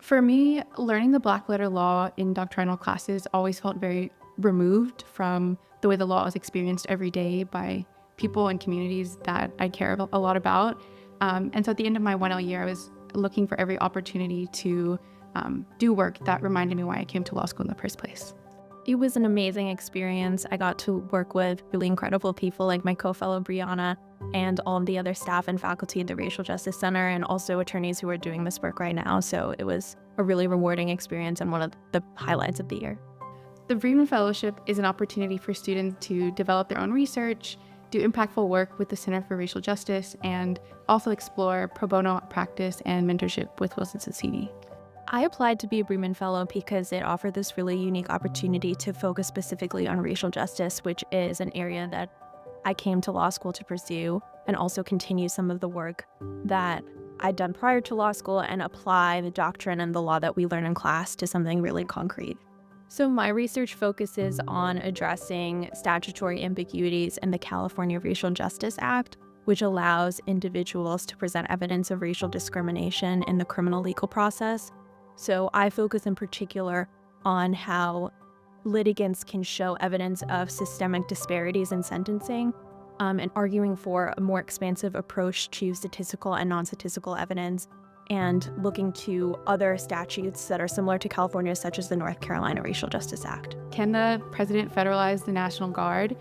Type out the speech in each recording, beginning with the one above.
For me, learning the black letter law in doctrinal classes always felt very removed from the way the law is experienced every day by people and communities that I care a lot about. And so at the end of my 1L year, I was looking for every opportunity to do work that reminded me why I came to law school in the first place. It was an amazing experience. I got to work with really incredible people like my co-fellow Brionna and all of the other staff and faculty at the Racial Justice Center, and also attorneys who are doing this work right now. So it was a really rewarding experience and one of the highlights of the year. The Bremond Fellowship is an opportunity for students to develop their own research, do impactful work with the Center for Racial Justice, and also explore pro bono practice and mentorship with Wilson Sonsini. I applied to be a Bremond Fellow because it offered this really unique opportunity to focus specifically on racial justice, which is an area that I came to law school to pursue, and also continue some of the work that I'd done prior to law school and apply the doctrine and the law that we learn in class to something really concrete. So my research focuses on addressing statutory ambiguities in the California Racial Justice Act, which allows individuals to present evidence of racial discrimination in the criminal legal process. So I focus in particular on how litigants can show evidence of systemic disparities in sentencing, and arguing for a more expansive approach to statistical and non-statistical evidence, and looking to other statutes that are similar to California, such as the North Carolina Racial Justice Act. Can the president federalize the National Guard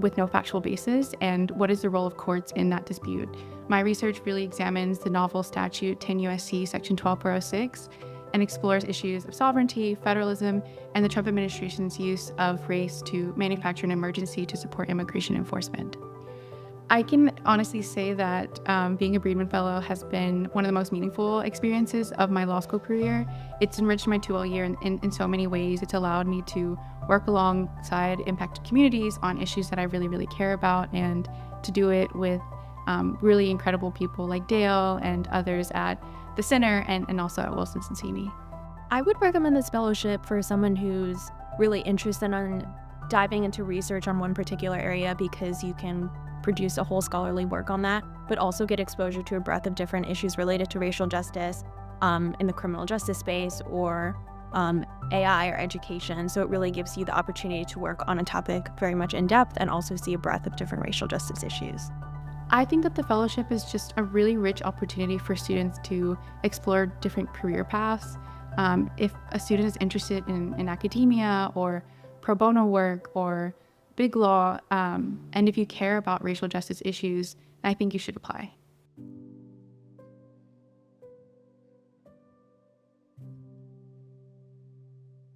with no factual basis? And what is the role of courts in that dispute? My research really examines the novel statute 10 U.S.C. Section 12406 and explores issues of sovereignty, federalism, and the Trump administration's use of race to manufacture an emergency to support immigration enforcement. I can honestly say that being a Bremond Fellow has been one of the most meaningful experiences of my law school career. It's enriched my 2L year in so many ways. It's allowed me to work alongside impacted communities on issues that I really, really care about, and to do it with really incredible people like Dayle and others at the center and also at Wilson Sonsini. I would recommend this fellowship for someone who's really interested in diving into research on one particular area, because you can produce a whole scholarly work on that, but also get exposure to a breadth of different issues related to racial justice in the criminal justice space, or AI or education. So it really gives you the opportunity to work on a topic very much in depth and also see a breadth of different racial justice issues. I think that the fellowship is just a really rich opportunity for students to explore different career paths. If a student is interested in academia or pro bono work or big law, and if you care about racial justice issues, I think you should apply.